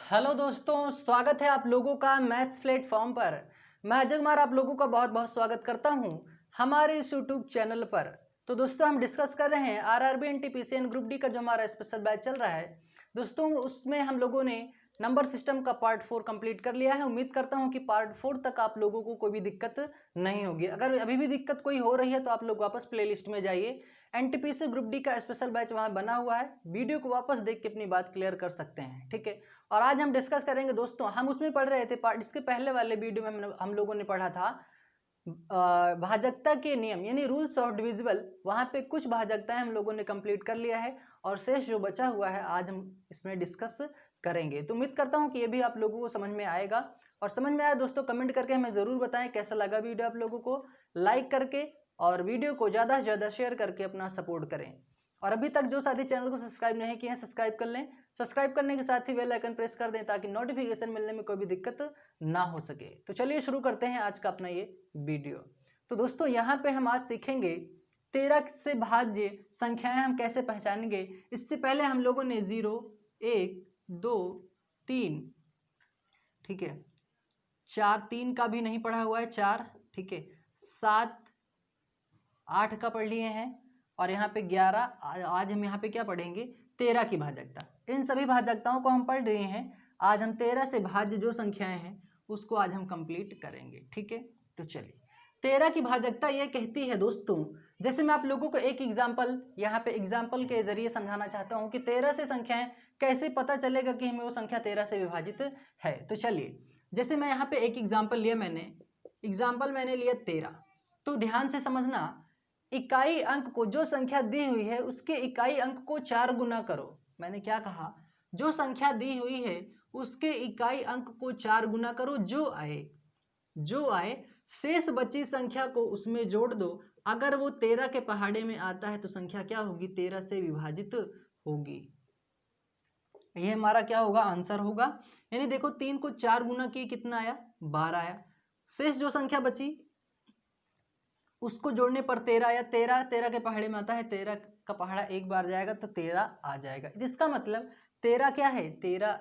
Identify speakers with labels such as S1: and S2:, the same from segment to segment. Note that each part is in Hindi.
S1: हेलो दोस्तों, स्वागत है आप लोगों का मैथ्स प्लेटफॉर्म पर। मैं अजय कुमार आप लोगों का बहुत बहुत स्वागत करता हूं हमारे इस यूट्यूब चैनल पर। तो दोस्तों हम डिस्कस कर रहे हैं RRB NTPC and group D का जो हमारा स्पेशल बैच चल रहा है। दोस्तों उसमें हम लोगों ने नंबर सिस्टम का पार्ट 4 कंप्लीट कर लिया है। उम्मीद करता हूं कि पार्ट 4 तक आप लोगों को कोई भी दिक्कत नहीं होगी। अगर अभी भी दिक्कत कोई हो रही है तो आप लोग वापस प्लेलिस्ट में जाइए। एनटीपीसी ग्रुप डी का स्पेशल बैच वहां बना हुआ है, वीडियो को वापस देख के अपनी बात क्लियर कर सकते हैं। ठीक है, और आज हम डिस्कस करेंगे दोस्तों, हम उसमें पढ़ रहे थे पार्ट, इसके पहले वाले वीडियो में हम लोगों ने पढ़ा था भाजकता के नियम यानी रूल्स ऑफ डिविजिबल। वहां पे कुछ भाजकताएं हम लोगों ने कंप्लीट कर लिया है और शेष जो बचा हुआ है आज हम इसमें डिस्कस करेंगे। तो उम्मीद करता हूं कि ये भी आप लोगों को समझ में आएगा। और समझ में आया दोस्तों कमेंट करके हमें ज़रूर बताएं कैसा लगा वीडियो आप लोगों को, लाइक करके और वीडियो को ज़्यादा से ज़्यादा शेयर करके अपना सपोर्ट करें। और अभी तक जो साथी चैनल को सब्सक्राइब नहीं किए हैं सब्सक्राइब कर लें। सब्सक्राइब करने के साथ ही बेल आइकन प्रेस कर दें ताकि नोटिफिकेशन मिलने में कोई भी दिक्कत ना हो सके। तो चलिए शुरू करते हैं आज का अपना ये वीडियो। तो दोस्तों यहाँ पे हम आज सीखेंगे 13 से भाज्य संख्याएं हम कैसे पहचानेंगे। इससे पहले हम लोगों ने 0, 1, 2, 3, ठीक है, 4, 3 का भी नहीं पढ़ा हुआ है, 4, ठीक है, 7, 8 का पढ़ लिए हैं और यहाँ पे 11। आज हम यहाँ पे क्या पढ़ेंगे, 13 की भाजकता। इन सभी भाजकताओं को हम पढ़ रहे हैं। आज हम 13 से भाज्य जो संख्याएं हैं उसको आज हम कंप्लीट करेंगे। ठीक है, तो चलिए 13 की भाजकता ये कहती है दोस्तों, जैसे मैं आप लोगों को एक एग्जाम्पल यहाँ पे एग्जाम्पल के जरिए समझाना चाहता हूँ कि 13 से संख्याएं कैसे पता चलेगा कि हमें वो संख्या 13 से विभाजित है। तो चलिए, जैसे मैं यहाँ पे एक एग्जाम्पल लिया, मैंने लिया 13। तो ध्यान से समझना, इकाई अंक को, जो संख्या दी हुई है उसके इकाई अंक को 4 गुना करो। मैंने क्या कहा, जो संख्या दी हुई है उसके इकाई अंक को 4 गुना करो, जो आए शेष बची संख्या को उसमें जोड़ दो। अगर वो 13 के पहाड़े में आता है तो संख्या क्या होगी, 13 से विभाजित होगी। ये हमारा क्या होगा, आंसर होगा। यानी देखो 3 को 4 गुना किए कितना आया, 12 आया। शेष जो संख्या बची उसको जोड़ने पर 13 आया। 13 के पहाड़े में आता है, 13 का पहाड़ा एक बार जाएगा तो 13 आ जाएगा। इसका मतलब 13 क्या है, 13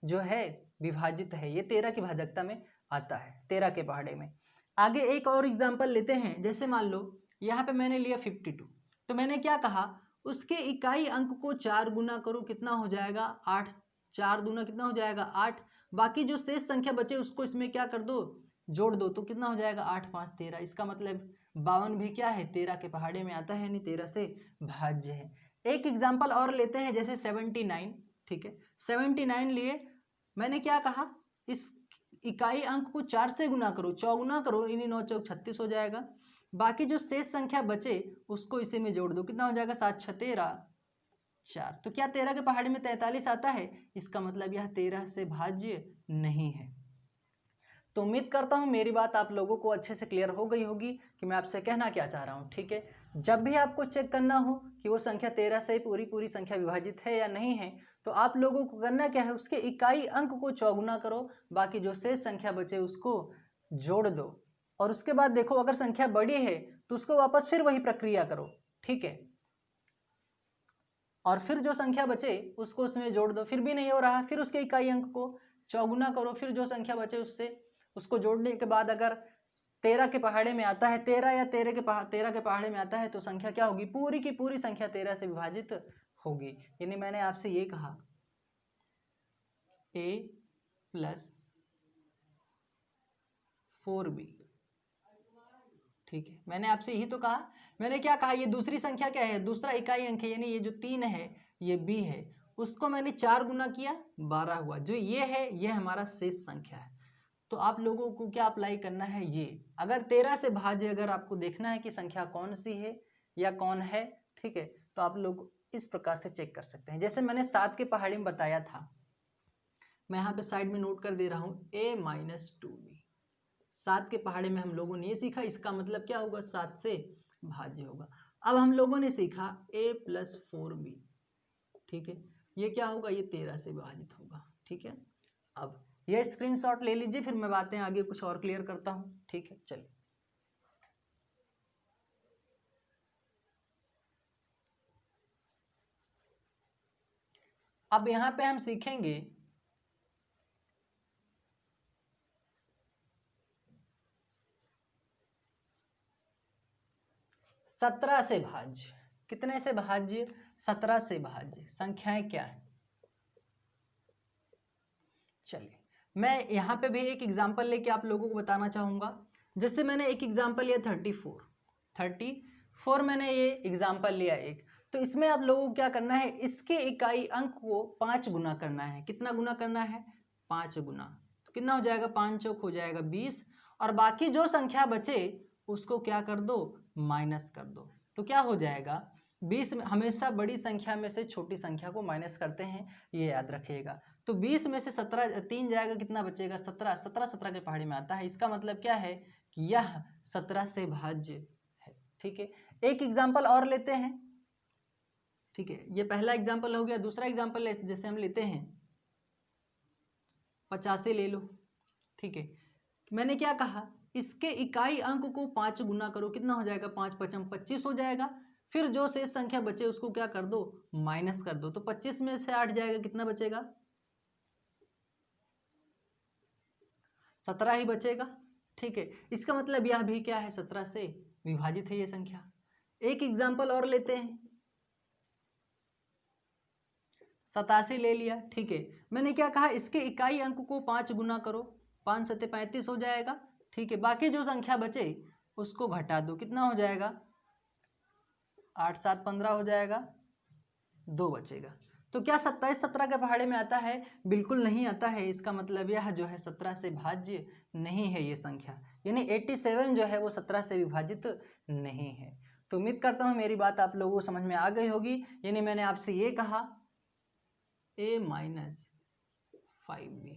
S1: जो है विभाजित है, ये 13 की भाजकता में आता है, 13 के पहाड़े में। आगे एक और एग्जाम्पल लेते हैं। जैसे मान लो यहाँ पे मैंने लिया 52, तो मैंने क्या कहा, उसके इकाई अंक को 4 गुना करो, कितना हो जाएगा 8। 4 दूना कितना हो जाएगा 8। बाकी जो शेष संख्या बचे उसको इसमें क्या कर दो, जोड़ दो, तो कितना हो जाएगा 8 5 13। इसका मतलब 52 भी क्या है, 13 के पहाड़े में आता है, यानी 13 से भाज्य है। एक एग्जाम्पल और लेते हैं, जैसे 79। ठीक है, 79 लिए, मैंने क्या कहा, इस इकाई अंक को 4 से गुना करो, चौगुना करो, इन्हीं 9 चौक 36 हो जाएगा। बाकी जो शेष संख्या बचे उसको इसी में जोड़ दो, कितना हो जाएगा 7 6 13 4। तो क्या 13 के पहाड़े में 43 आता है, इसका मतलब यह 13 से भाज्य नहीं है। तो उम्मीद करता हूँ मेरी बात आप लोगों को अच्छे से क्लियर हो गई होगी कि मैं आपसे कहना क्या चाह रहा हूँ। ठीक है, जब भी आपको चेक करना हो कि वो संख्या 13 से पूरी संख्या विभाजित है या नहीं है, तो आप लोगों को करना क्या है, उसके इकाई अंक को चौगुना करो, बाकी जो शेष संख्या बचे उसको जोड़ दो। और उसके बाद देखो अगर संख्या बड़ी है तो उसको वापस फिर वही प्रक्रिया करो। ठीक है, और फिर जो संख्या बचे उसको उसमें जोड़ दो, फिर भी नहीं हो रहा, फिर उसके इकाई अंक को चौगुना करो, फिर जो संख्या बचे उससे उसको जोड़ने के बाद अगर 13 के पहाड़े में आता है, 13 या 13 के पहाड़े में आता है, तो संख्या क्या होगी, पूरी की पूरी संख्या 13 से विभाजित होगी। यानी मैंने आपसे ये कहा a + 4b। ठीक है, मैंने आपसे यही तो कहा। मैंने क्या कहा, ये दूसरी संख्या क्या है, दूसरा इकाई अंक है, यानी ये जो 3 है ये b है, उसको मैंने 4 गुना किया 12 हुआ। जो ये है ये हमारा शेष संख्या है। तो आप लोगों को क्या अप्लाई करना है, ये अगर 13 से भाज्य अगर आपको देखना है कि संख्या कौन सी है या कौन है, ठीक है, तो आप लोग इस प्रकार से चेक कर सकते हैं। जैसे मैंने 7 के पहाड़े में बताया था, मैं यहाँ पे साइड में नोट कर दे रहा हूँ a - 2b। 7 के पहाड़े में हम लोगों ने ये सीखा, इसका मतलब क्या होगा, 7 से भाज्य होगा। अब हम लोगों ने सीखा a + 4b। ठीक है, ये क्या होगा, ये 13 से विभाजित होगा। ठीक है, अब ये स्क्रीनशॉट ले लीजिए, फिर मैं बातें आगे कुछ और क्लियर करता हूँ। ठीक है, चलिए अब यहाँ पे हम सीखेंगे 17 से भाज्य, कितने से भाज्य? 17 से भाज्य संख्याएं क्या है? चलिए मैं यहाँ पे भी एक एग्जांपल लेके आप लोगों को बताना चाहूँगा। जैसे मैंने एक एग्जांपल लिया 34 मैंने ये एग्जांपल लिया एक, तो इसमें आप लोगों को क्या करना है, इसके इकाई अंक को 5 गुना करना है। कितना गुना करना है? 5 गुना। तो कितना हो जाएगा? 5 चौक हो जाएगा 20, और बाकी जो संख्या बचे उसको क्या कर दो? माइनस कर दो। तो क्या हो जाएगा? 20 में हमेशा बड़ी संख्या में से छोटी संख्या को माइनस करते हैं, ये याद रखिएगा। तो 20 में से 17 3 जाएगा, कितना बचेगा? 17 17 के पहाड़ी में आता है। इसका मतलब क्या है कि यह 17 से भाज्य है। ठीक है, एक एग्जाम्पल और लेते हैं। ठीक है, ये पहला एग्जाम्पल हो गया। दूसरा एग्जाम्पल जैसे हम लेते हैं 85 ले लो। ठीक है, मैंने क्या कहा, इसके इकाई अंक को 5 गुना करो। कितना हो जाएगा? 5 पचम 25 हो जाएगा। फिर जो शेष संख्या बचे उसको क्या कर दो? माइनस कर दो। तो 25 में से 8 जाएगा, कितना बचेगा? 17 ही बचेगा। ठीक है, इसका मतलब यह भी क्या है? 17 से विभाजित है ये संख्या। एक एग्जाम्पल और लेते हैं, 87 ले लिया। ठीक है, मैंने क्या कहा, इसके इकाई अंक को 5 गुना करो, 5 सत्ते 35 हो जाएगा। ठीक है, बाकी जो संख्या बचे उसको घटा दो। कितना हो जाएगा? 8 7 15 हो जाएगा, 2 बचेगा। तो क्या 27 17 के पहाड़े में आता है? बिल्कुल नहीं आता है। इसका मतलब यह जो है 17 से भाज्य नहीं है ये संख्या, यानी 87 जो है वो 17 से विभाजित नहीं है। तो उम्मीद करता हूँ मेरी बात आप लोगों को समझ में आ गई होगी। यानी मैंने आपसे ये कहा a-5b,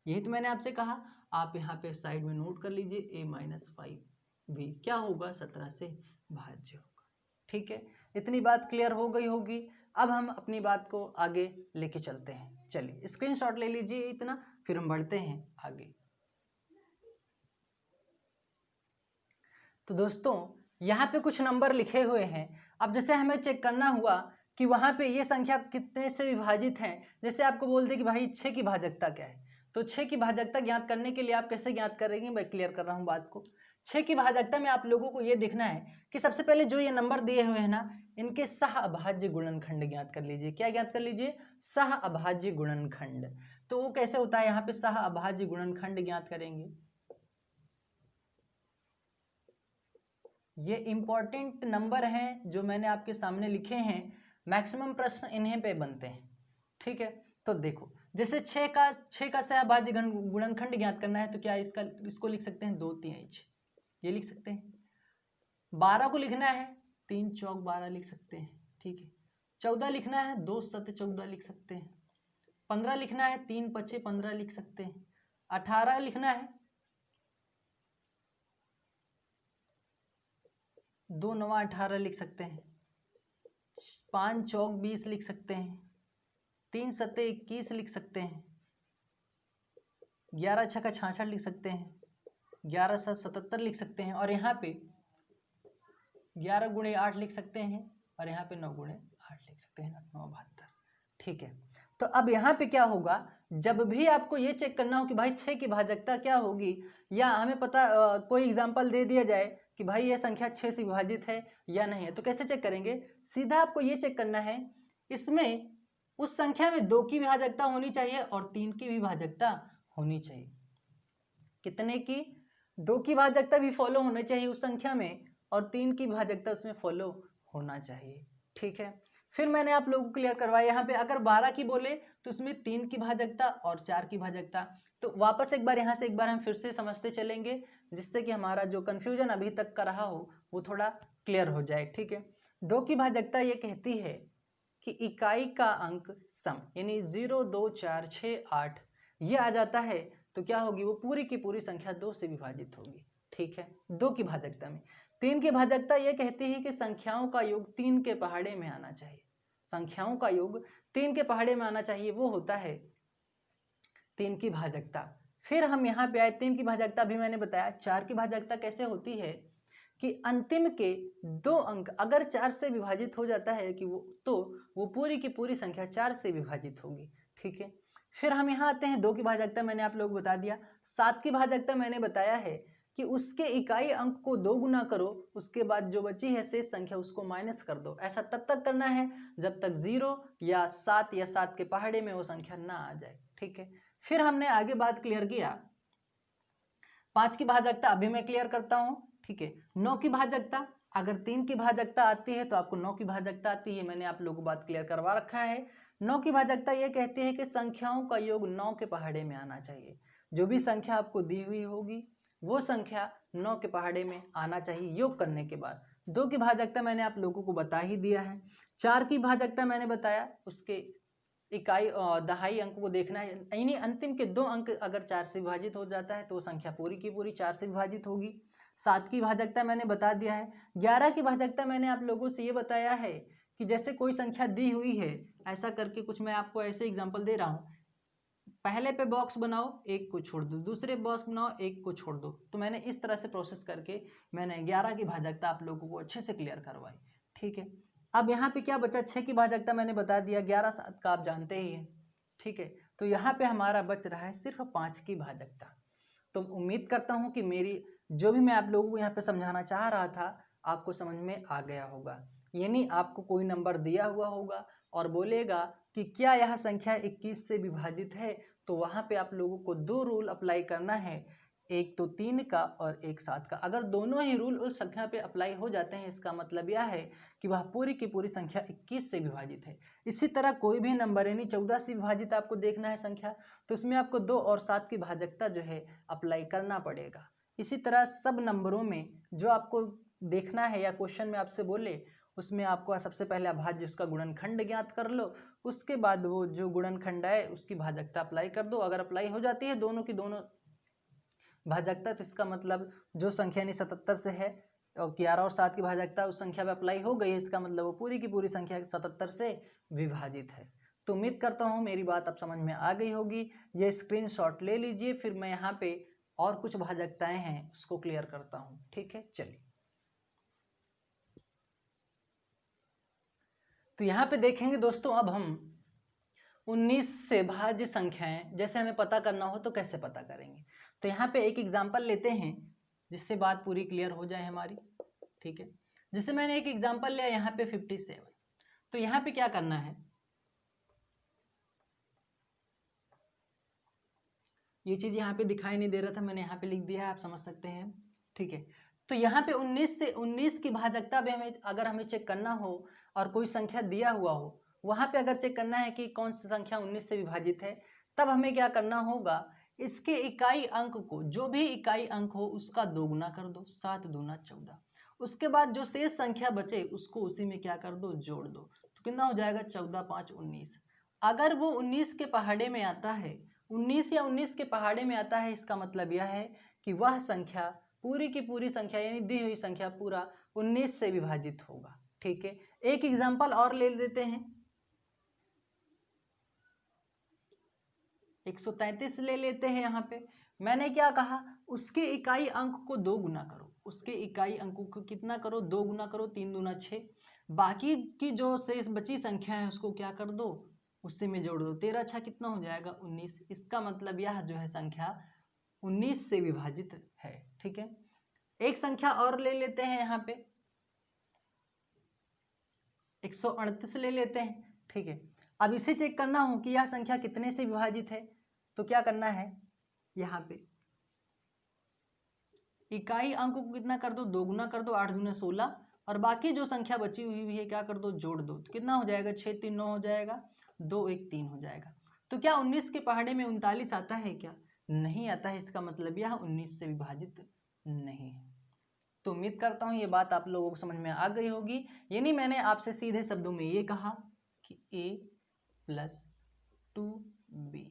S1: यही तो मैंने आपसे कहा। आप यहाँ पे साइड में नोट कर लीजिए, a-5b क्या होगा? 17 से भाज्य होगा। ठीक है, इतनी बात क्लियर हो गई होगी। अब हम अपनी बात को आगे लेके चलते हैं। चलिए स्क्रीनशॉट ले लीजिए इतना, फिर हम बढ़ते हैं आगे। तो दोस्तों यहाँ पे कुछ नंबर लिखे हुए हैं। अब जैसे हमें चेक करना हुआ कि वहाँ पे ये संख्या कितने से विभाजित है। जैसे आपको बोल दे कि भाई 6 की भाजकता क्या है, तो 6 की भाजकता ज्ञात करने के लिए आप कैसे ज्ञात करेंगे? मैं क्लियर कर रहा हूँ बात को। 6 की भाजकता में आप लोगों को ये देखना है कि सबसे पहले जो ये नंबर दिए हुए हैं ना, इनके सह अभाज्य गुणनखंड ज्ञात कर लीजिए। क्या ज्ञात कर लीजिए? सह अभाज्य गुणनखंड। तो वो कैसे होता है? यहाँ पे सह अभाज्य गुणनखंड ज्ञात करेंगे। ये इंपॉर्टेंट नंबर हैं जो मैंने आपके सामने लिखे हैं, मैक्सिमम प्रश्न इन्हीं पे बनते हैं। ठीक है, तो देखो जैसे 6 का सहभाज्य गुणनखंड ज्ञात करना है, तो क्या इसको लिख सकते हैं 2 3 ये लिख सकते हैं। 12 को लिखना है 3 चौक 12 लिख सकते हैं। ठीक है, 14 लिखना है 2 सत्ते 14 लिख सकते हैं। 15 लिखना है 3 पचे 15 लिख सकते हैं। 18 लिखना है 2 9 18 लिख सकते हैं। 5 चौक 20 लिख सकते हैं। 3 सत्ते 21 लिख सकते हैं। 11 छक्का 66 लिख सकते हैं। 11 7 77 लिख सकते हैं। और यहाँ पे 11 गुणे 8 लिख सकते हैं, और यहाँ पे 9 गुणे 8 लिख सकते हैं, 9 72। ठीक है, तो अब यहाँ पे क्या होगा, जब भी आपको ये चेक करना हो कि भाई 6 की भाजकता क्या होगी, या हमें पता कोई एग्जाम्पल दे दिया जाए कि भाई ये संख्या 6 से विभाजित है या नहीं है, तो कैसे चेक करेंगे? सीधा आपको ये चेक करना है, इसमें उस संख्या में 2 की भाजकता होनी चाहिए और 3 की भी भाजकता होनी चाहिए। कितने की? 2 की भाजकता भी फॉलो होना चाहिए उस संख्या में, और 3 की भाजकता उसमें फॉलो होना चाहिए। ठीक है, फिर मैंने आप लोगों को क्लियर करवाया, यहाँ पे अगर 12 की बोले तो उसमें 3 की भाजकता और 4 की भाजकता। तो वापस एक बार यहाँ से एक बार हम फिर से समझते चलेंगे, जिससे कि हमारा जो कन्फ्यूजन अभी तक का रहा हो वो थोड़ा क्लियर हो जाए। ठीक है, 2 की भाजकता ये कहती है कि इकाई का अंक सम, यानी 0 2 4 6 8 ये आ जाता है, तो क्या होगी? वो पूरी की पूरी संख्या 2 से विभाजित होगी। ठीक है, 2 की भाजकता में। 3 की भाजकता ये कहती है कि संख्याओं का योग 3 के पहाड़े में आना चाहिए। संख्याओं का योग 3 के पहाड़े में आना चाहिए, वो होता है 3 की भाजकता। फिर हम यहाँ पे आए, 3 की भाजकता भी मैंने बताया। 4 की भाजकता कैसे होती है कि अंतिम के 2 अंक अगर 4 से विभाजित हो जाता है कि वो पूरी की पूरी संख्या 4 से विभाजित होगी। ठीक है, फिर हम यहाँ आते हैं 2 की भाजकता, मैंने आप लोग बता दिया। 7 की भाजकता मैंने बताया है कि उसके इकाई अंक को 2 गुना करो, उसके बाद जो बची है शेष संख्या उसको माइनस कर दो। ऐसा तब तक करना है जब तक 0 या 7 या 7 के पहाड़े में वो संख्या ना आ जाए। ठीक है, फिर हमने आगे बात क्लियर किया 5 की भाजकता, अभी मैं क्लियर करता हूँ। ठीक है, 9 की भाजकता, अगर 3 की भाजकता आती है तो आपको 9 की भाजकता आती है, मैंने आप लोगों को बात क्लियर करवा रखा है। 9 की भाजकता ये कहती है कि संख्याओं का योग 9 के पहाड़े में आना चाहिए। जो भी संख्या आपको दी हुई होगी वो संख्या 9 के पहाड़े में आना चाहिए योग करने के बाद। 2 की भाजकता मैंने आप लोगों को बता ही दिया है। 4 की भाजकता मैंने बताया, उसके इकाई दहाई अंक को देखना है, यानी अंतिम के 2 अंक अगर 4 से विभाजित हो जाता है तो वो संख्या पूरी की पूरी 4 से विभाजित होगी। 7 की भाजकता मैंने बता दिया है। 11 की भाजकता मैंने आप लोगों से ये बताया है कि जैसे कोई संख्या दी हुई है, ऐसा करके कुछ मैं आपको ऐसे एग्जांपल दे रहा हूँ, पहले पे बॉक्स बनाओ, एक को छोड़ दो, दूसरे बॉक्स बनाओ, एक को छोड़ दो। तो मैंने इस तरह से प्रोसेस करके मैंने 11 की भाजकता आप लोगों को अच्छे से क्लियर करवाई। ठीक है, अब यहाँ पे क्या बचा, 6 की भाजकता मैंने बता दिया, 11 7 का आप जानते ही हैं। ठीक है, तो यहाँ पे हमारा बच रहा है सिर्फ 5 की भाजकता। तो उम्मीद करता हूँ कि मेरी जो भी मैं आप लोगों को यहाँ पे समझाना चाह रहा था आपको समझ में आ गया होगा। यानी आपको कोई नंबर दिया हुआ होगा और बोलेगा कि क्या यह संख्या 21 से विभाजित है, तो वहाँ पे आप लोगों को 2 रूल अप्लाई करना है, एक तो 3 का और एक 7 का। अगर दोनों ही रूल उस संख्या पे अप्लाई हो जाते हैं, इसका मतलब यह है कि वह पूरी की पूरी संख्या 21 से विभाजित है। इसी तरह कोई भी नंबर यानी 14 से विभाजित आपको देखना है संख्या, तो उसमें आपको 2 और 7 की भाजकता जो है अप्लाई करना पड़ेगा। इसी तरह सब नंबरों में जो आपको देखना है या क्वेश्चन में आपसे बोले, उसमें आपको सबसे पहले अभाज्य उसका गुणनखंड ज्ञात कर लो, उसके बाद वो जो गुणनखंड है उसकी भाजकता अप्लाई कर दो। अगर अप्लाई हो जाती है दोनों की दोनों भाजकता, तो इसका मतलब जो संख्या यानी 77 से है और 11 और 7 की भाजकता उस संख्या पे अप्लाई हो गई है, इसका मतलब वो पूरी की पूरी संख्या 77 से विभाजित है। तो उम्मीद करता हूँ मेरी बात अब समझ में आ गई होगी। ये स्क्रीनशॉट ले लीजिए, फिर मैं यहाँ पे और कुछ भाजकताएं हैं उसको क्लियर करता हूँ। ठीक है, चलिए। तो यहाँ पे देखेंगे दोस्तों, अब हम 19 से भाज्य संख्याएं जैसे हमें पता करना हो तो कैसे पता करेंगे। तो यहाँ पे एक एग्जांपल लेते हैं जिससे बात पूरी क्लियर हो जाए हमारी। ठीक है, जैसे मैंने एक एग्जांपल लिया यहाँ पे 57। तो यहाँ पे क्या करना है, ये चीज यहाँ पे दिखाई नहीं दे रहा था, मैंने यहाँ पे लिख दिया है, आप समझ सकते हैं। ठीक है, तो यहाँ पे 19 से 19 की भाजकता भी हमें अगर हमें चेक करना हो और कोई संख्या दिया हुआ हो, वहां पे अगर चेक करना है कि कौन सी संख्या 19 से विभाजित है, तब हमें क्या करना होगा, इसके इकाई अंक को, जो भी इकाई अंक हो उसका 2 गुना कर दो, 7 दूना 14। उसके बाद जो शेष संख्या बचे उसको उसी में क्या कर दो, जोड़ दो। तो कितना हो जाएगा, 14 5 19। अगर वो 19 के पहाड़े में आता है, 19 या 19 के पहाड़े में आता है, इसका मतलब यह है कि वह संख्या पूरी की पूरी संख्या यानी दी हुई संख्या पूरा 19 से विभाजित होगा। ठीक है, एक एग्जांपल और ले लेते हैं, 133 ले लेते हैं। यहाँ पे मैंने क्या कहा, उसके इकाई अंक को 2 गुना करो, उसके इकाई अंकों को कितना करो, 2 गुना करो, 3 दूना 6। बाकी की जो शेष बची संख्या है उसको क्या कर दो, उससे में जोड़ दो, 13 अच्छा कितना हो जाएगा 19। इसका मतलब यह जो है संख्या 19 से विभाजित है। ठीक है, एक संख्या और ले लेते हैं, यहाँ पे 138 ले लेते हैं। ठीक है, अब इसे चेक करना हो कि यह संख्या कितने से विभाजित है, तो क्या करना है, यहाँ पे इकाई अंक को कितना कर दो, 2 गुना कर दो, 8 दूना 16, और बाकी जो संख्या बची हुई है क्या कर दो, जोड़ दो। तो कितना हो जाएगा, 6 3 9 हो जाएगा, 2 1 3 हो जाएगा। तो क्या 19 के पहाड़े में 39 आता है, क्या नहीं आता है, इसका मतलब यह 19 से विभाजित नहीं है। तो उम्मीद करता हूँ ये बात आप लोगों को समझ में आ गई होगी। यानी मैंने आपसे सीधे शब्दों में ये कहा कि a प्लस 2b।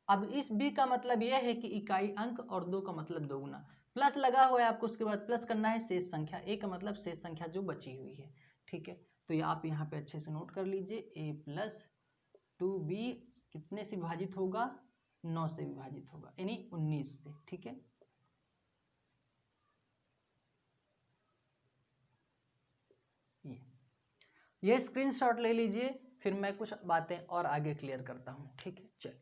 S1: अब इस b का मतलब यह है कि इकाई अंक, और 2 का मतलब 2 गुना, प्लस लगा हुआ है आपको, उसके बाद प्लस करना है शेष संख्या, a का मतलब शेष संख्या जो बची हुई है। ठीक है, तो ये आप यहाँ पे अच्छे से नोट कर लीजिए, a प्लस 2b कितने से विभाजित होगा, 9 से विभाजित होगा, यानी 19 से। ठीक है, ये स्क्रीनशॉट ले लीजिए, फिर मैं कुछ बातें और आगे क्लियर करता हूँ। ठीक है, चलिए।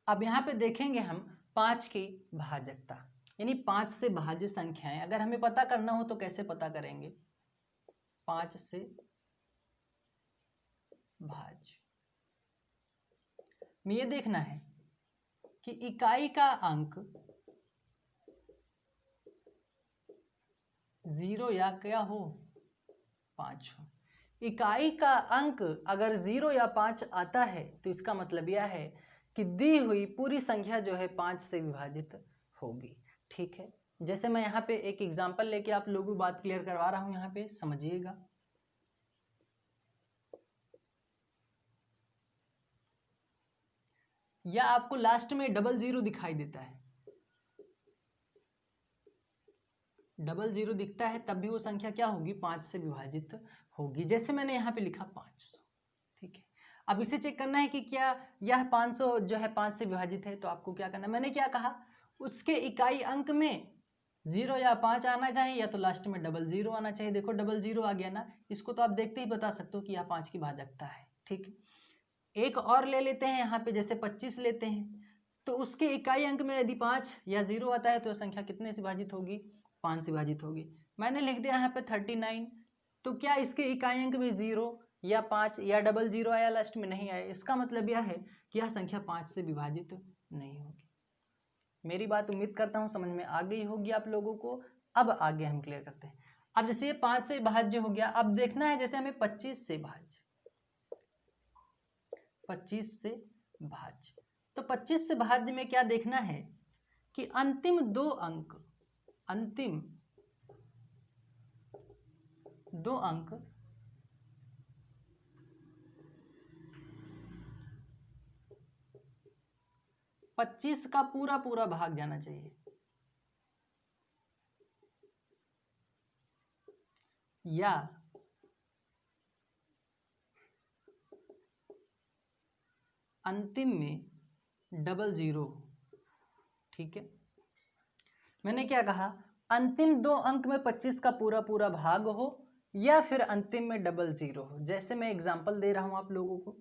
S1: अब यहाँ पे देखेंगे हम 5 की भाजकता, यानी 5 से भाज्य संख्याएं अगर हमें पता करना हो तो कैसे पता करेंगे? 5 से भाज्य में ये देखना है कि इकाई का अंक 0 या क्या हो 5 हो। इकाई का अंक अगर 0 या 5 आता है तो इसका मतलब यह है कि दी हुई पूरी संख्या जो है 5 से विभाजित होगी। ठीक है, जैसे मैं यहाँ पे एक एग्जांपल लेके आप लोगों को बात क्लियर करवा रहा हूँ, यहाँ पे समझिएगा। या आपको लास्ट में 00 दिखाई देता है, 00 दिखता है, तब भी वो संख्या क्या होगी? 5 से विभाजित होगी। जैसे मैंने यहाँ पे लिखा 500। ठीक है, अब इसे चेक करना है कि क्या यह 500 जो है 5 से विभाजित है, तो आपको क्या करना है? मैंने क्या कहा, उसके इकाई अंक में 0 या 5 आना चाहिए या तो लास्ट में 00 आना चाहिए। देखो 00 आ गया ना, इसको तो आप देखते ही बता सकते हो कि यह 5 की भाजकता है। ठीक है, एक और ले लेते हैं यहाँ पे, जैसे 25 लेते हैं, तो उसके इकाई अंक में यदि 5 या 0 आता है तो संख्या कितने से विभाजित होगी? 5 से विभाजित होगी। मैंने लिख दिया यहाँ पे 39, तो क्या इसके इकाई अंक में 0 या 5 या 00 आया लास्ट में? नहीं आया। इसका मतलब यह है कि यह संख्या 5 से विभाजित नहीं होगी। मेरी बात उम्मीद करता हूँ समझ में आ गई होगी आप लोगों को। अब आगे हम क्लियर करते हैं। अब जैसे ये 5 से भाज्य हो गया, अब देखना है जैसे हमें 25 से भाज्य, 25 से भाज्य, तो 25 से भाज्य में क्या देखना है कि अंतिम दो अंक 25 का पूरा पूरा भाग जाना चाहिए, या अंतिम में 00। ठीक है, मैंने क्या कहा? अंतिम दो अंक में 25 का पूरा पूरा भाग हो या फिर अंतिम में 00 हो। जैसे मैं एग्जांपल दे रहा हूं आप लोगों को,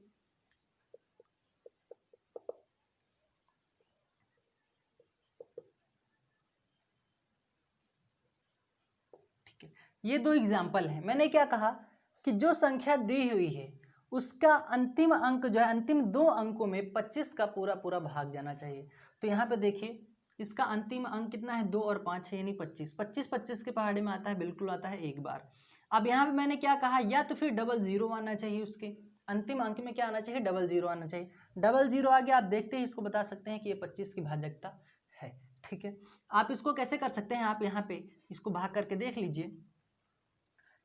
S1: ठीक है, ये दो एग्जांपल हैं। मैंने क्या कहा कि जो संख्या दी हुई है उसका अंतिम अंक जो है, अंतिम दो अंकों में 25 का पूरा पूरा भाग जाना चाहिए। तो यहाँ पे देखिए, इसका अंतिम अंक कितना है? 2 और 5 है, यानी 25। 25 के पहाड़े में आता है, बिल्कुल आता है एक बार। अब यहाँ पे मैंने क्या कहा, या तो फिर 00 आना चाहिए, उसके अंतिम अंक में क्या आना चाहिए? 00 आना चाहिए। 00 आ गया, आप देखते ही इसको बता सकते हैं कि ये 25 की भाजकता है। ठीक है, आप इसको कैसे कर सकते हैं? आप यहाँ पे इसको भाग करके देख लीजिए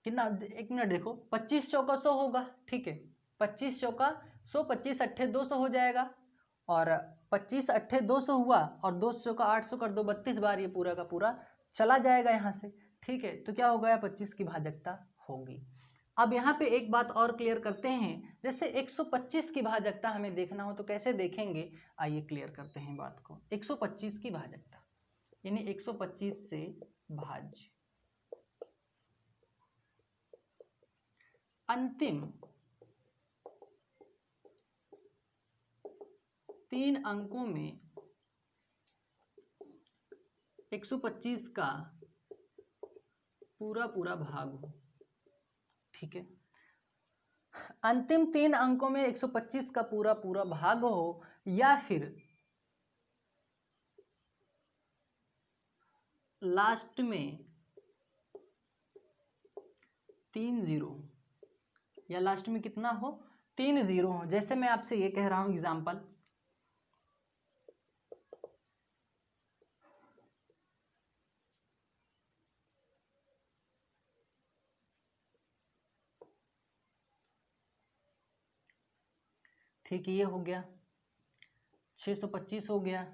S1: कितना, एक मिनट देखो, 25 चौका 100 होगा। ठीक है, 25 चौका 100, 25 अट्ठे 200 हो जाएगा, और 25 अट्ठे 200 हुआ, और 2 चौका 800 कर दो, 32 बार ये पूरा का पूरा चला जाएगा यहाँ से। ठीक है, तो क्या हो गया? 25 की भाजकता होगी। अब यहाँ पे एक बात और क्लियर करते हैं, जैसे 125 की भाजकता हमें देखना हो तो कैसे देखेंगे? आइए क्लियर करते हैं बात को। 125 की भाजकता यानी 125 से भाज्य अंतिम 3 अंकों में 125 का पूरा पूरा भाग हो। ठीक है, अंतिम 3 अंकों में 125 का पूरा पूरा भाग हो, या फिर लास्ट में 3 0, या लास्ट में कितना हो? 3 0 हो। जैसे मैं आपसे ये कह रहा हूं एग्जाम्पल, ठीक है, ये हो गया 625 हो गया।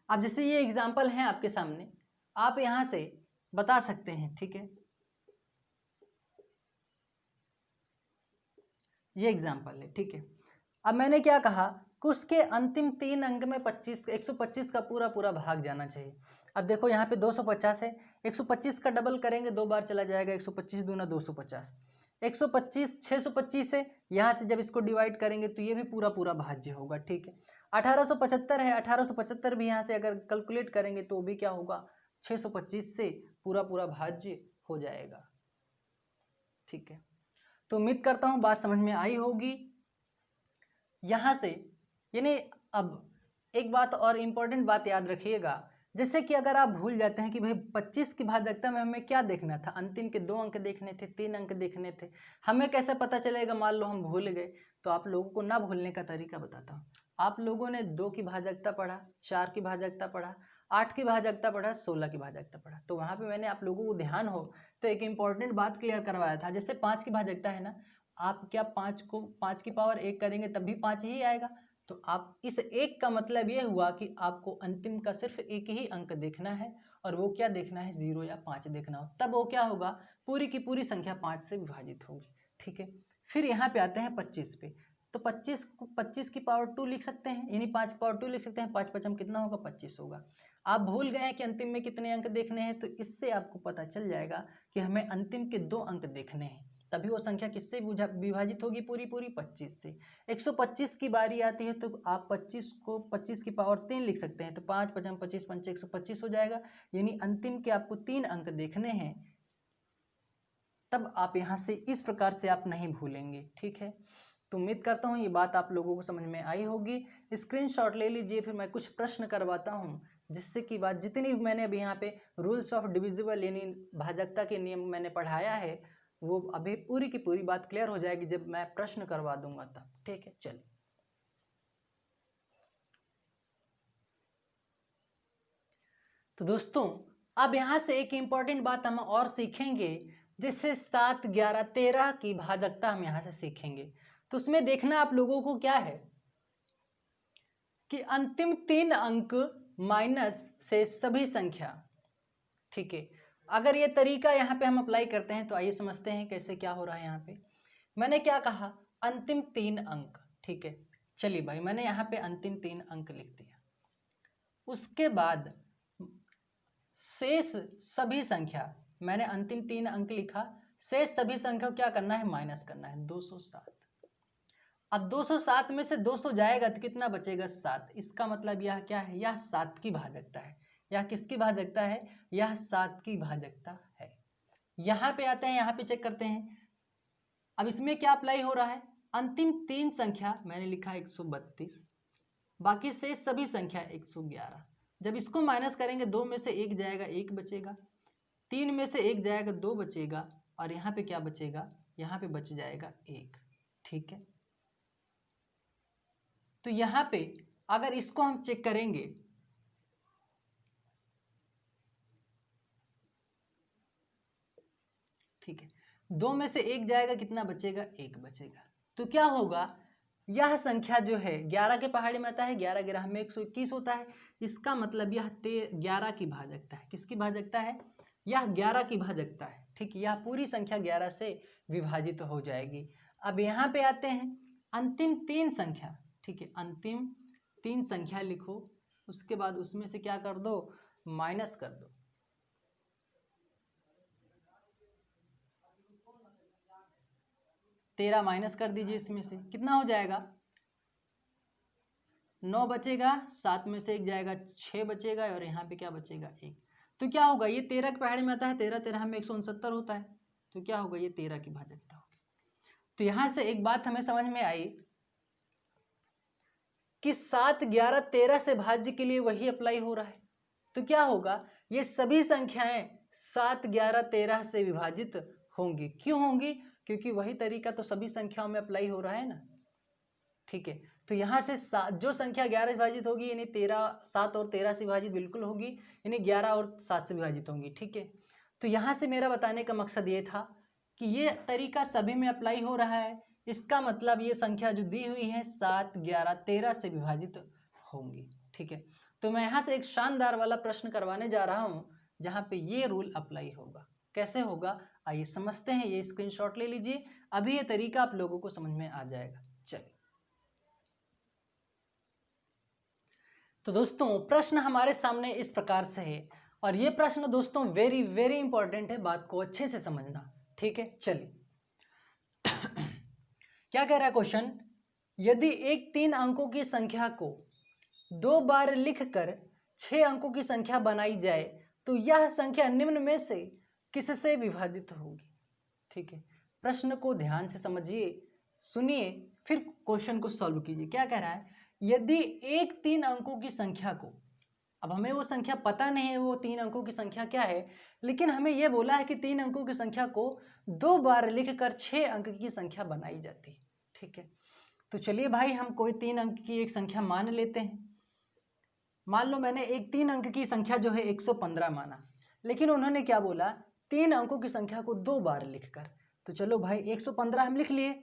S1: अब जैसे ये एग्जाम्पल है आपके सामने, आप यहां से बता सकते हैं। ठीक है, ये एग्जाम्पल है। ठीक है, अब मैंने क्या कहा कि उसके अंतिम 3 अंक में 125 का पूरा पूरा भाग जाना चाहिए। अब देखो यहाँ पे 250 है, 125 का डबल करेंगे 2 बार चला जाएगा, 125 दूना 250, 125 625 है, यहाँ से जब इसको डिवाइड करेंगे तो ये भी पूरा पूरा भाज्य होगा। ठीक है, 1875 है, 1875 भी यहाँ से अगर कैलकुलेट करेंगे तो भी क्या होगा, 625 से पूरा पूरा भाज्य हो जाएगा। ठीक है, तो उम्मीद करता हूँ बात समझ में आई होगी। यहाँ से यानी अब एक बात और इम्पोर्टेंट बात याद रखिएगा, जैसे कि अगर आप भूल जाते हैं कि भाई 25 की भाजकता में हमें क्या देखना था, अंतिम के 2 अंक देखने थे, 3 अंक देखने थे, हमें कैसे पता चलेगा, मान लो हम भूल गए। तो आप लोगों को ना भूलने का तरीका बताता हूँ। आप लोगों ने 2 की भाजकता पढ़ा, 4 की भाजकता पढ़ा, 8 की भाजकता पढ़ा, 16 की भाजकता पढ़ा, तो वहाँ पे मैंने आप लोगों को ध्यान हो तो एक इम्पॉर्टेंट बात क्लियर करवाया था। जैसे 5 की भाजकता है ना, आप क्या 5 की पावर 1 करेंगे तब भी 5 ही आएगा। तो आप इस एक का मतलब ये हुआ कि आपको अंतिम का सिर्फ एक ही अंक देखना है, और वो क्या देखना है, 0 या 5 देखना हो, तब वो क्या होगा, पूरी की पूरी संख्या 5 से विभाजित होगी। ठीक है, फिर यहाँ पे आते हैं 25 पे। तो 25 की पावर 2 लिख सकते हैं, यानी 5 की पावर 2 लिख सकते हैं। 5 पचम कितना होगा, 25 होगा। आप भूल गए हैं कि अंतिम में कितने अंक देखने हैं, तो इससे आपको पता चल जाएगा कि हमें अंतिम के 2 अंक देखने हैं, तभी वो संख्या किससे विभाजित होगी, पूरी पूरी 25 से। 125 की बारी आती है तो आप 25 को 25 की पावर 3 लिख सकते हैं, तो 5 पचम 25 पंचे 125 हो जाएगा। यानी अंतिम के आपको 3 अंक देखने हैं, तब आप यहाँ से इस प्रकार से आप नहीं भूलेंगे। ठीक है, तो उम्मीद करता हूँ ये बात आप लोगों को समझ में आई होगी। स्क्रीनशॉट ले लीजिए, फिर मैं कुछ प्रश्न करवाता हूँ, जिससे कि बात जितनी मैंने अभी यहाँ पे रूल्स ऑफ डिविजिबल यानी भाजकता के नियम मैंने पढ़ाया है, वो अभी पूरी की पूरी बात क्लियर हो जाएगी जब मैं प्रश्न करवा दूंगा तब। ठीक है, चलिए। तो दोस्तों अब यहाँ से एक इम्पॉर्टेंट बात हम और सीखेंगे, जिससे 7, 11, 13 की भाजकता हम यहाँ से सीखेंगे। तो उसमें देखना आप लोगों को क्या है कि अंतिम 3 अंक माइनस से सभी संख्या। ठीक है, अगर ये तरीका यहाँ पे हम अप्लाई करते हैं तो आइए समझते हैं कैसे क्या हो रहा है। यहाँ पे मैंने क्या कहा, अंतिम 3 अंक। ठीक है, चलिए भाई मैंने यहाँ पे अंतिम 3 अंक लिख दिया। उसके बाद शेष सभी संख्या, मैंने अंतिम 3 अंक लिखा, शेष सभी संख्या को क्या करना है, माइनस करना है, 207। अब 207 में से 200 जाएगा तो कितना बचेगा, 7। इसका मतलब यह क्या है, यह 7 की भाजकता है। यह किसकी भाजकता है, यह 7 की भाजकता है। यहाँ पे आते हैं, यहाँ पे चेक करते हैं। अब इसमें क्या अप्लाई हो रहा है, अंतिम 3 संख्या मैंने लिखा 132, बाकी शेष सभी संख्या 111। जब इसको माइनस करेंगे, 2 में से 1 जाएगा, 1 बचेगा, 3 में से 1 जाएगा, 2 बचेगा, और यहाँ पे क्या बचेगा, यहाँ पे बच जाएगा 1। ठीक है, तो यहाँ पे अगर इसको हम चेक करेंगे, ठीक है, 2 में से 1 जाएगा, कितना बचेगा, 1 बचेगा। तो क्या होगा, यह संख्या जो है 11 के पहाड़ी में आता है, 11 11 में 121 होता है। इसका मतलब यह 11 की भाजकता है। किसकी भाजकता है, यह 11 की भाजकता है। ठीक, यह पूरी संख्या 11 से विभाजित हो जाएगी। अब यहाँ पे आते हैं, अंतिम 3 संख्या। ठीक है, अंतिम 3 संख्या लिखो, उसके बाद उसमें से क्या कर दो, माइनस कर दो। तेरह माइनस कर दीजिए, इसमें से कितना हो जाएगा, 9 बचेगा, 7 में से 1 जाएगा, 6 बचेगा, और यहाँ पे क्या बचेगा, 1। तो क्या होगा, ये 13 के पहाड़ी में आता है, 13 13 में 169 होता है, तो क्या होगा, ये 13 की भाजकता होगी। तो यहाँ से एक बात हमें समझ में आई कि 7, 11, 13 से भाज्य के लिए वही अप्लाई हो रहा है। तो क्या होगा, ये सभी संख्याएं 7, 11, 13 से विभाजित होंगी। क्यों होंगी, क्योंकि वही तरीका तो सभी संख्याओं में अप्लाई हो रहा है ना। ठीक है, तो यहाँ से जो संख्या 11 से विभाजित होगी, यानी 7 और 13 से विभाजित बिल्कुल होगी, यानी 11 और 7 से विभाजित होंगी। ठीक है, तो यहाँ से मेरा बताने का मकसद ये था कि ये तरीका सभी में अप्लाई हो रहा है। इसका मतलब ये संख्या जो दी हुई है 7, 11, 13 से विभाजित होंगी। ठीक है, तो मैं यहाँ से एक शानदार वाला प्रश्न करवाने जा रहा हूँ, जहाँ पे ये रूल अप्लाई होगा। कैसे होगा, आइए समझते हैं। ये स्क्रीनशॉट ले लीजिए, अभी ये तरीका आप लोगों को समझ में आ जाएगा। चलिए, तो दोस्तों प्रश्न हमारे सामने इस प्रकार से है, और ये प्रश्न दोस्तों वेरी वेरी इंपॉर्टेंट है, बात को अच्छे से समझना। ठीक है, चलिए, क्या कह रहा है क्वेश्चन, यदि एक 3 अंकों की संख्या को 2 बार लिखकर 6 अंकों की संख्या बनाई जाए तो यह संख्या निम्न में से किससे विभाजित होगी। ठीक है, प्रश्न को ध्यान से समझिए, सुनिए, फिर क्वेश्चन को सॉल्व कीजिए। क्या कह रहा है, यदि एक 3 अंकों की संख्या को, अब हमें वो संख्या पता नहीं है वो 3 अंकों की संख्या क्या है, लेकिन हमें यह बोला है कि 3 अंकों की संख्या को 2 बार लिखकर 6 अंक की संख्या बनाई जाती है। ठीक है, तो चलिए भाई हम कोई 3 अंक की एक संख्या मान लेते हैं। मान लो मैंने एक 3 अंक की संख्या जो है 115 माना, लेकिन उन्होंने क्या बोला, 3 अंकों की संख्या को 2 बार लिखकर। तो चलो भाई 115 हम लिख लिए,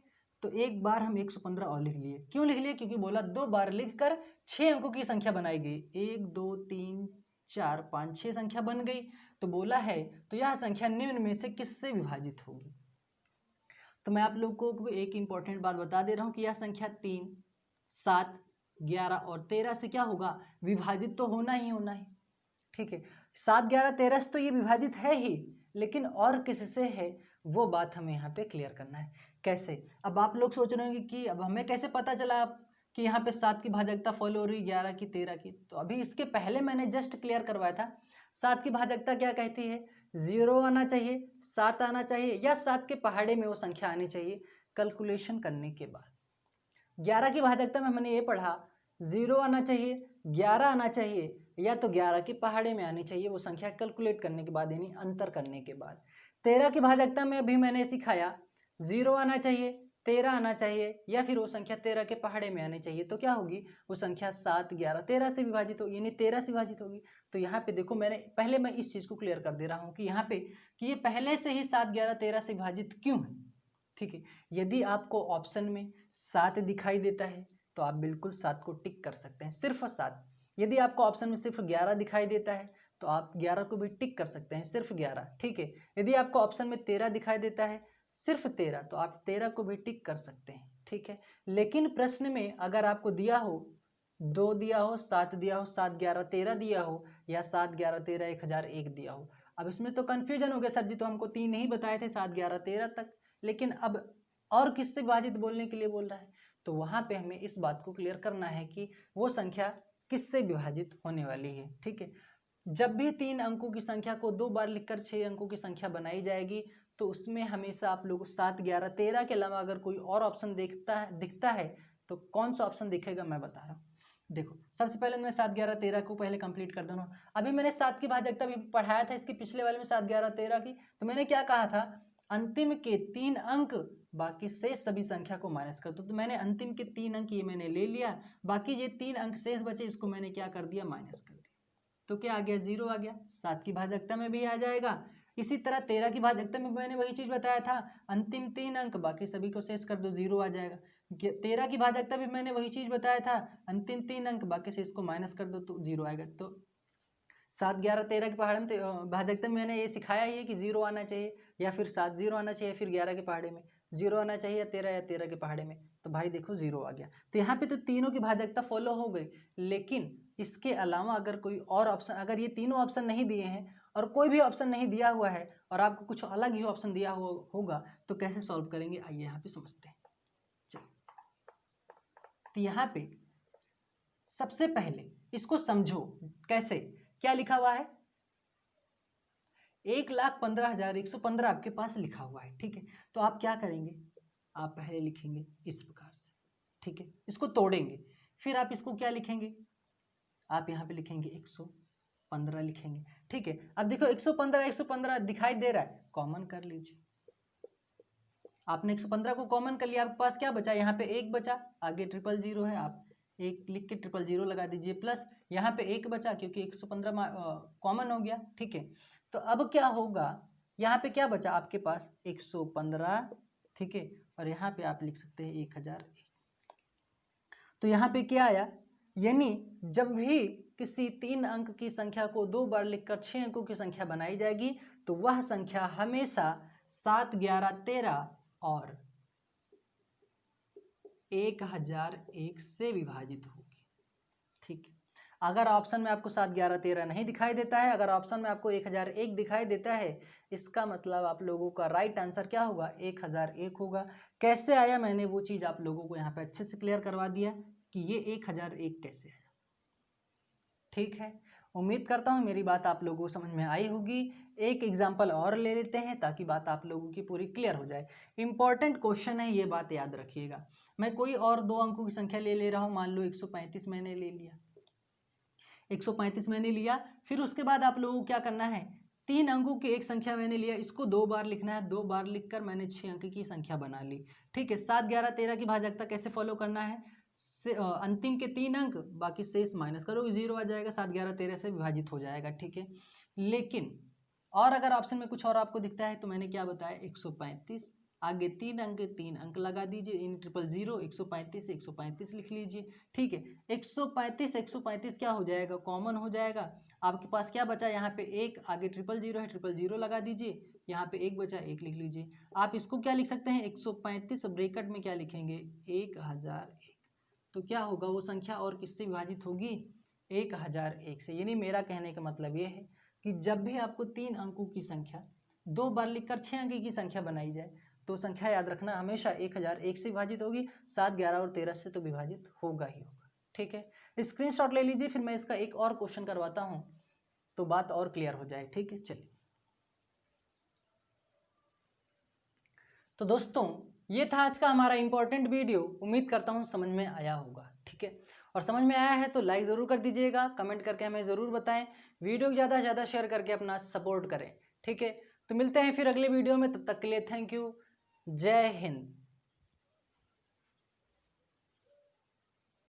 S1: तो एक बार हम 115 और लिख लिए। क्यों लिख लिए, क्योंकि बोला 2 बार लिखकर 6 अंकों की संख्या बनाई गई। 1 2 3 4 5 6 संख्या बन गई। तो बोला है तो यह संख्या निम्न में से किससे विभाजित होगी। तो मैं आप लोगों को एक इंपॉर्टेंट बात बता दे रहा हूँ कि यह संख्या 3 7 11 और 13 से क्या होगा, विभाजित तो होना ही होना है। ठीक है, 7 11 13 से तो ये विभाजित है ही, लेकिन और किससे है वो बात हमें यहाँ पे क्लियर करना है। कैसे, अब आप लोग सोच रहे होंगे कि अब हमें कैसे पता चला कि यहाँ पे 7 की भाजकता फॉलो हो रही, 11 की 13 की। तो अभी इसके पहले मैंने जस्ट क्लियर करवाया था, 7 की भाजकता क्या कहती है, 0 आना चाहिए, 7 आना चाहिए, या 7 के पहाड़े में वो संख्या आनी चाहिए कैलकुलेशन करने के बाद। 11 की भाजकता में हमने ये पढ़ा, 0 आना चाहिए, 11 आना चाहिए, या तो 11 के पहाड़े में आनी चाहिए वो संख्या कैलकुलेट करने के बाद, यानी अंतर करने के बाद। 13 की भाजकता में अभी मैंने सिखाया, 0 आना चाहिए, 13 आना चाहिए, या फिर वो संख्या 13 के पहाड़े में आनी चाहिए। तो क्या होगी, वो संख्या 7 11 13 से विभाजित होगी, यानी 13 से विभाजित होगी। तो यहाँ पे देखो, मैंने पहले मैं इस चीज़ को क्लियर कर दे रहा हूँ कि यहाँ पे कि ये पहले से ही 7 11 13 से विभाजित क्यों है। ठीक है, यदि आपको ऑप्शन में 7 दिखाई देता है तो आप बिल्कुल 7 को टिक कर सकते हैं, सिर्फ 7। यदि आपको ऑप्शन में सिर्फ 11 दिखाई देता है तो आप 11 को भी टिक कर सकते हैं, सिर्फ 11। ठीक है, यदि आपको ऑप्शन में 13 दिखाई देता है, सिर्फ 13, तो आप 13 को भी टिक कर सकते हैं। ठीक है, लेकिन प्रश्न में अगर आपको दिया हो 2 दिया हो, 7 दिया हो, 7 11 13 दिया हो, या 7 11 13 1001 दिया हो, अब इसमें तो कन्फ्यूजन हो गया, सर जी तो हमको 3 ही बताए थे, 7 11 13 तक, लेकिन अब और किससे विभाजित बोलने के लिए बोल रहा है। तो वहाँ पे हमें इस बात को क्लियर करना है कि वो संख्या किससे विभाजित होने वाली है। ठीक है, जब भी 3 अंकों की संख्या को 2 बार लिखकर 6 अंकों की संख्या बनाई जाएगी तो उसमें हमेशा आप लोग 7 11 13 के अलावा अगर कोई और ऑप्शन दिखता है तो कौन सा ऑप्शन दिखेगा मैं बता रहा हूँ। देखो, सबसे पहले मैं 7 11 13 को पहले कंप्लीट कर दूँ। अभी मैंने 7 की भाजकता भी पढ़ाया था इसके पिछले वाले में 7 11 13 की। तो मैंने क्या कहा था, अंतिम के 3 अंक बाकी शेष सभी संख्या को माइनस कर दो। तो मैंने अंतिम के 3 अंक ये मैंने ले लिया, बाकी ये 3 अंक शेष बचे इसको मैंने क्या कर दिया, माइनस कर दिया। तो क्या आ गया, 0 आ गया। 7 की भाजकता में भी आ जाएगा। इसी तरह 13 की भाजकता में मैंने वही चीज बताया था, अंतिम 3 अंक बाकी सभी को शेष कर दो, 0 आ जाएगा। 13 की भाजकता भी मैंने वही चीज बताया था, अंतिम 3 अंक बाकी शेष को माइनस कर दो तो 0 आएगा। तो 7 11 13 के पहाड़े में भाजकता में मैंने ये सिखाया ही है कि 0 आना चाहिए, या फिर 7 0 आना चाहिए, फिर 11 के पहाड़े में 0 आना चाहिए, या 13 के पहाड़े में। तो भाई देखो 0 आ गया। तो यहाँ पे तो तीनों की भाजकता फॉलो हो गई, लेकिन इसके अलावा अगर कोई और ऑप्शन, अगर ये तीनों ऑप्शन नहीं दिए हैं और कोई भी ऑप्शन नहीं दिया हुआ है और आपको कुछ अलग ही ऑप्शन दिया हुआ होगा तो कैसे सॉल्व करेंगे, आइए यहाँ पे समझते हैं। चलो, तो यहाँ पे सबसे पहले इसको समझो कैसे, क्या लिखा हुआ है, 1,15,115 आपके पास लिखा हुआ है। ठीक है, तो आप क्या करेंगे, आप पहले लिखेंगे इस प्रकार से। ठीक है, इसको तोड़ेंगे, फिर आप इसको क्या लिखेंगे, आप यहाँ पे लिखेंगे 115 लिखेंगे। ठीक है, अब देखो 115 दिखाई दे रहा है, कॉमन कर लीजिए। आपने 115 को कॉमन कर लिया, आपके पास क्या बचा, यहाँ पे 1 बचा, आगे 000 है, आप 1 लिख के 000 लगा दीजिए, प्लस यहाँ पे 1 बचा क्योंकि 115 कॉमन हो गया। ठीक है, तो अब क्या होगा, यहाँ पे क्या बचा आपके पास 115। ठीक है, और यहाँ पे आप लिख सकते हैं 1001। तो यहाँ पे क्या आया, यानी जब भी किसी 3 अंक की संख्या को 2 बार लिखकर 6 अंकों की संख्या बनाई जाएगी तो वह संख्या हमेशा 7 11 13 और 1001 से विभाजित होगी। ठीक है, अगर ऑप्शन में आपको 7 11 13 नहीं दिखाई देता है, अगर ऑप्शन में आपको 1001 दिखाई देता है, इसका मतलब आप लोगों का राइट आंसर क्या होगा, 1001 होगा। कैसे आया, मैंने वो चीज़ आप लोगों को यहाँ पे अच्छे से क्लियर करवा दिया कि ये 1001 कैसे आया। ठीक है, उम्मीद करता हूँ मेरी बात आप लोगों को समझ में आई होगी। एक एग्जाम्पल और ले लेते हैं ताकि बात आप लोगों की पूरी क्लियर हो जाए। इंपॉर्टेंट क्वेश्चन है, ये बात याद रखिएगा। मैं कोई और 2 अंकों की संख्या ले रहा हूँ, मान लो 135 मैंने ले लिया, 135 मैंने लिया। फिर उसके बाद आप लोगों को क्या करना है, 3 अंकों की एक संख्या मैंने लिया, इसको 2 बार लिखना है। 2 बार लिखकर मैंने 6 अंक की संख्या बना ली। ठीक है, 7, 11, 13 की भाजकता कैसे फॉलो करना है, अंतिम के 3 अंक, बाकी शेष माइनस करोगे, 0 आ जाएगा, 7, 11, 13 से विभाजित हो जाएगा। ठीक है, लेकिन और अगर ऑप्शन में कुछ और आपको दिखता है तो मैंने क्या बताया, 135 आगे 3 अंक लगा दीजिए, इन 000, 135 से 135 लिख लीजिए। ठीक है, 135 क्या हो जाएगा, कॉमन हो जाएगा। आपके पास क्या बचा, यहाँ पे 1, आगे 000 है, 000 लगा दीजिए, यहाँ पे 1 बचा, 1 लिख लीजिए। आप इसको क्या लिख सकते हैं, 135 ब्रैकेट में क्या लिखेंगे, 1001। तो क्या होगा वो संख्या और किससे विभाजित होगी, 1001 से। यानी मेरा कहने का मतलब ये है कि जब भी आपको 3 अंकों की संख्या 2 बार लिखकर 6 अंक की संख्या बनाई जाए तो संख्या याद रखना हमेशा 1001 से विभाजित होगी, 7, 11 और 13 से तो विभाजित होगा ही होगा। ठीक है, स्क्रीनशॉट ले लीजिए, फिर मैं इसका एक और क्वेश्चन करवाता हूँ तो बात और क्लियर हो जाए। ठीक है, चलिए। तो दोस्तों ये था आज का हमारा इंपॉर्टेंट वीडियो, उम्मीद करता हूँ समझ में आया होगा। ठीक है, और समझ में आया है तो लाइक ज़रूर कर दीजिएगा, कमेंट करके हमें ज़रूर बताएं, वीडियो को ज़्यादा से ज़्यादा शेयर करके अपना सपोर्ट करें। ठीक है, तो मिलते हैं फिर अगले वीडियो में, तब तक के लिए थैंक यू, जय हिंद।